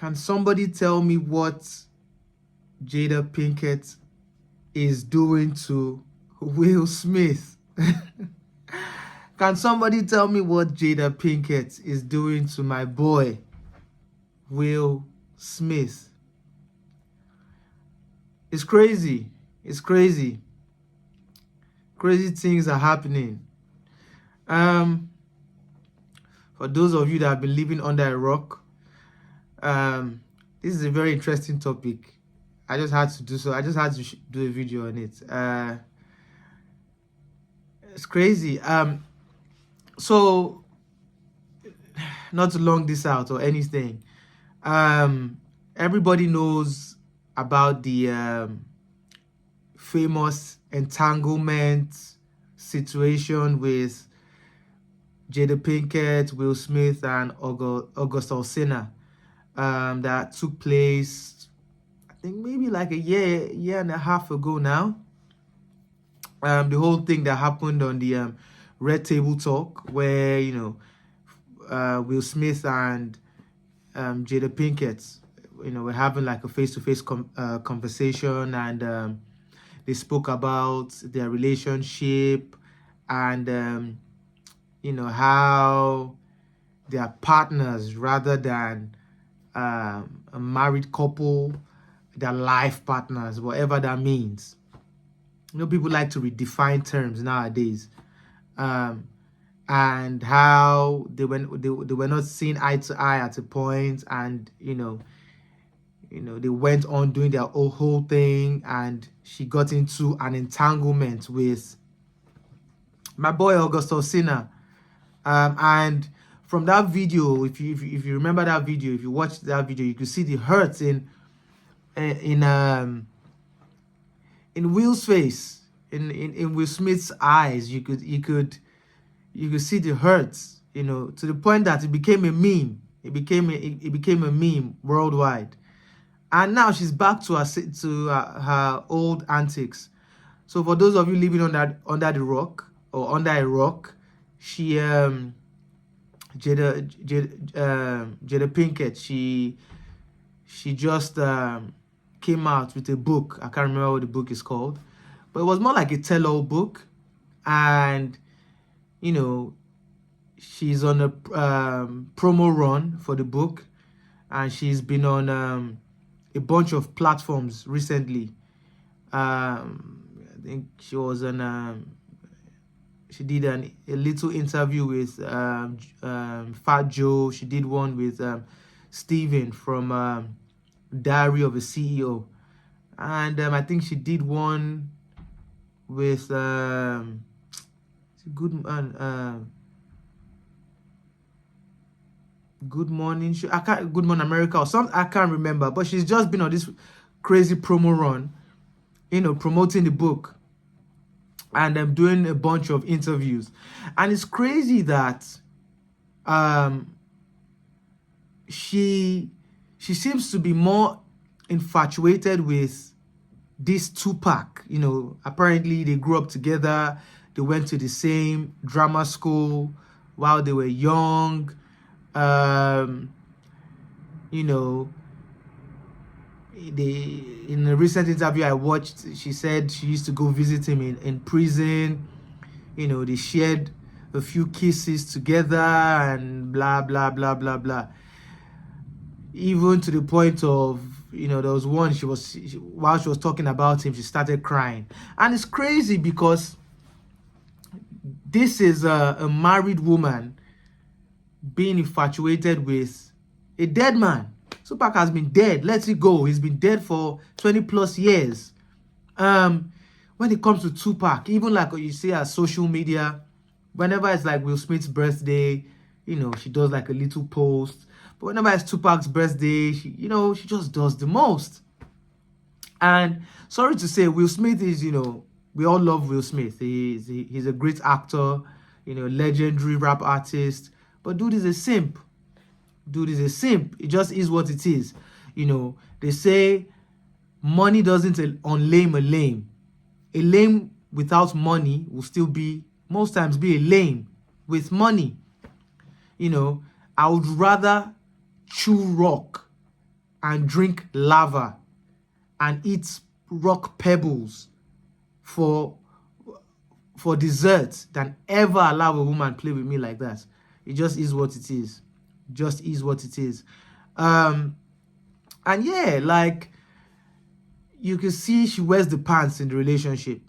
Can somebody tell me what Jada Pinkett is doing to Will Smith? Can somebody tell me what Jada Pinkett is doing to my boy, Will Smith? It's crazy. It's crazy. Crazy things are happening. For those of you that have been living under a rock, this is a very interesting topic. I just had to do so. I just had to do a video on it. It's crazy. So not to long this out or anything, everybody knows about the famous entanglement situation with Jada Pinkett, Will Smith, and August Alsina that took place, I think maybe like a year and a half ago now. The whole thing that happened on the Red Table Talk, where Will Smith and Jada Pinkett, were having like a face-to-face conversation, and they spoke about their relationship and how they are partners rather than a married couple. They're life partners, whatever that means. People like to redefine terms nowadays, and how they were not seeing eye to eye at a point, and they went on doing their whole thing, and she got into an entanglement with my boy August Alsina. And from that video, if you remember that video, if you watched that video, you could see the hurt in Will's face, in Will Smith's eyes. You could see the hurt, to the point that it became a meme. It became a meme worldwide. And now she's back to her old antics. So for those of you living under the rock or under a rock, she Jada Pinkett, she just came out with a book. I can't remember what the book is called, but it was more like a tell-all book. And she's on a promo run for the book, and she's been on a bunch of platforms recently. I think she was on she did a little interview with Fat Joe. She did one with Steven from Diary of a CEO. And I think she did one with Good Morning Good Morning America or something. I can't remember. But she's just been on this crazy promo run, promoting the book. And I'm doing a bunch of interviews, and it's crazy that she seems to be more infatuated with this Tupac. Apparently they grew up together. They went to the same drama school while they were young. In a recent interview I watched, she said she used to go visit him in prison. They shared a few kisses together and blah blah blah blah blah. Even to the point of there was one while she was talking about him, she started crying. And it's crazy because this is a married woman being infatuated with a dead man. Tupac has been dead. Let it go. He's been dead for 20 plus years. When it comes to Tupac, even like you see her social media, whenever it's like Will Smith's birthday, she does like a little post. But whenever it's Tupac's birthday, she just does the most. And sorry to say, Will Smith is, we all love Will Smith. He's a great actor, legendary rap artist. But dude is a simp. It just is what it is. They say money doesn't unlame a lame. A lame without money will still most times be a lame with money. I would rather chew rock and drink lava and eat rock pebbles for dessert than ever allow a woman play with me like that. It just is what it is. Just is what it is. And yeah, like, you can see she wears the pants in the relationship.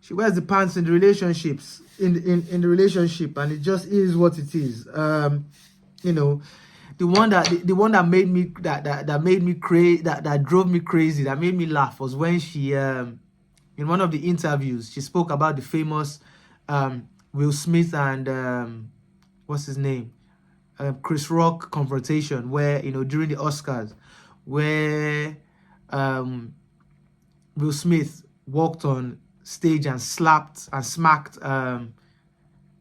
She wears the pants in the relationships, in the relationship, and it just is what it is. You know, the one that made me that made me crazy, that drove me crazy, that made me laugh, was when she in one of the interviews she spoke about the famous Will Smith and what's his name, Chris Rock confrontation, where, you know, during the Oscars, where Will Smith walked on stage and slapped and smacked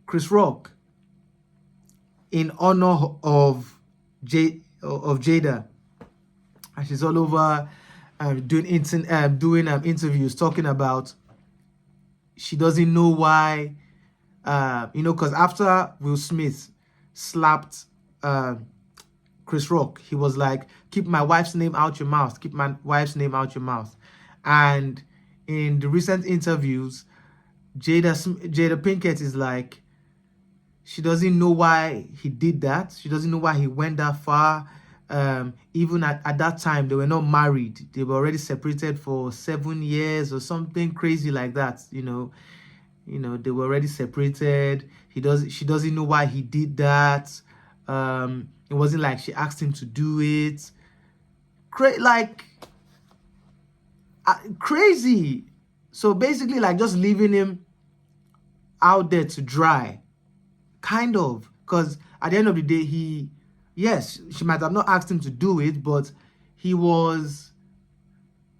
Chris Rock in honor of Jada, and she's all over doing interviews talking about she doesn't know why, you know, because after Will Smith slapped Chris Rock, he was like, keep my wife's name out your mouth, keep my wife's name out your mouth. And in the recent interviews, Jada Pinkett is like, she doesn't know why he did that. She doesn't know why he went that far. Even at that time, they were not married. They were already separated for 7 years or something crazy like that. You know, they were already separated. She doesn't know why he did that. It wasn't like she asked him to do it. Crazy. So basically, like, just leaving him out there to dry. Kind of, because at the end of the day, yes, she might have not asked him to do it, but he was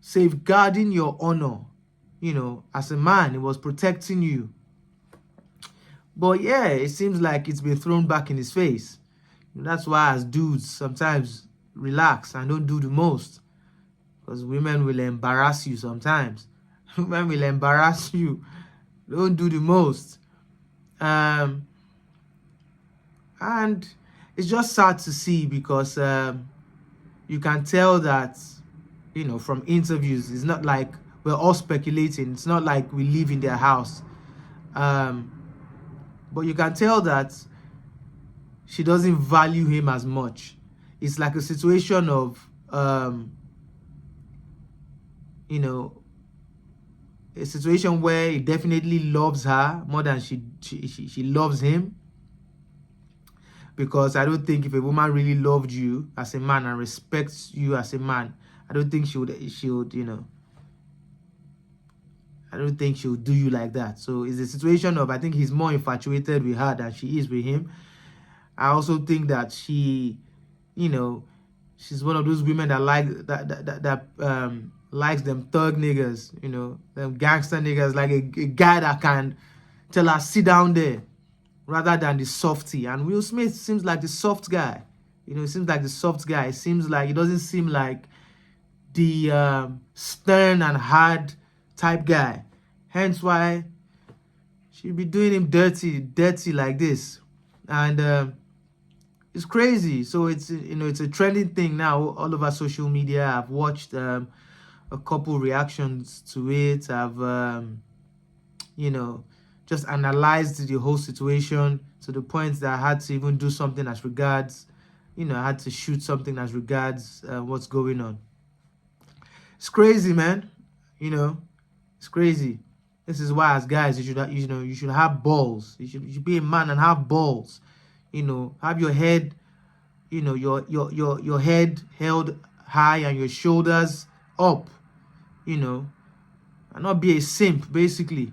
safeguarding your honor, you know, as a man. He was protecting you. But yeah, it seems like it's been thrown back in his face. That's why, as dudes, sometimes relax and don't do the most, because women will embarrass you sometimes. Women will embarrass you. Don't do the most. And it's just sad to see, because you can tell that, you know, from interviews, it's not like we're all speculating. It's not like we live in their house. But you can tell that she doesn't value him as much. It's like a situation of, you know, a situation where he definitely loves her more than she loves him. Because I don't think if a woman really loved you as a man and respects you as a man, I don't think she would, you know, I don't think she would do you like that. So it's a situation of, I think he's more infatuated with her than she is with him. I also think that she, you know, she's one of those women that likes them thug niggas, you know, them gangster niggas, like a guy that can tell her, sit down there, rather than the softy. And Will Smith seems like the soft guy. You know, it seems like the soft guy. It seems like, it doesn't seem like the stern and hard type guy. Hence why she'd be doing him dirty like this. And it's crazy. So it's, you know, it's a trending thing now all over social media. I've watched a couple reactions to it. I've you know, just analyzed the whole situation to the point that I had to even do something as regards, you know, I had to shoot something as regards what's going on. It's crazy, man. You know, it's crazy. This is why, as guys, you should have balls. You should be a man and have balls. You know, have your head, you know, your head held high and your shoulders up. You know, and not be a simp, basically.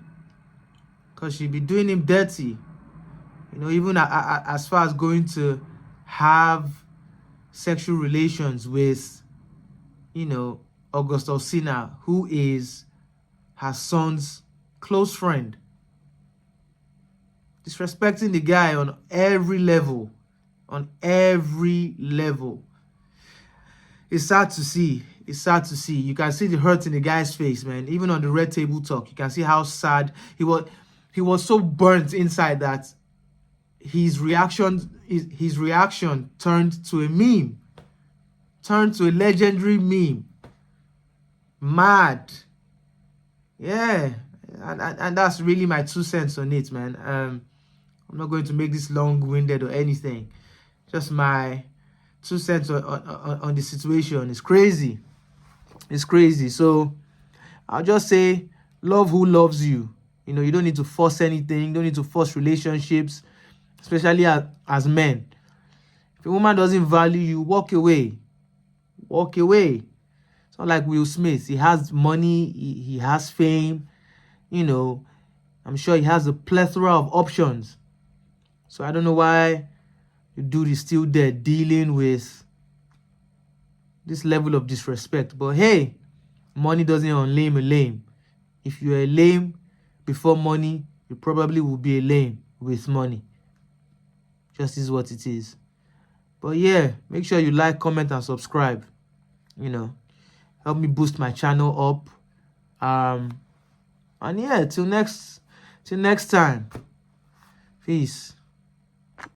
Because she'd be doing him dirty. You know, even as far as going to have sexual relations with, you know, August Alsina, who is her son's close friend. Disrespecting the guy on every level. On every level. It's sad to see. It's sad to see. You can see the hurt in the guy's face, man. Even on the Red Table Talk, you can see how sad he was. He was so burnt inside that his reaction turned to a meme. turned to a legendary meme. Mad. Yeah. And that's really my 2 cents on it, man. I'm not going to make this long-winded or anything. Just my 2 cents on the situation. It's crazy. It's crazy. So I'll just say, love who loves you. You know, you don't need to force anything. You don't need to force relationships, especially as men. If a woman doesn't value you, walk away. Walk away. It's not like Will Smith. He has money. He has fame. You know, I'm sure he has a plethora of options. So I don't know why the dude is still there dealing with this level of disrespect. But hey, money doesn't unlame a lame. If you're a lame before money, you probably will be a lame with money. Just is what it is. But yeah, make sure you like, comment, and subscribe. You know, help me boost my channel up. And yeah, till next time. Peace.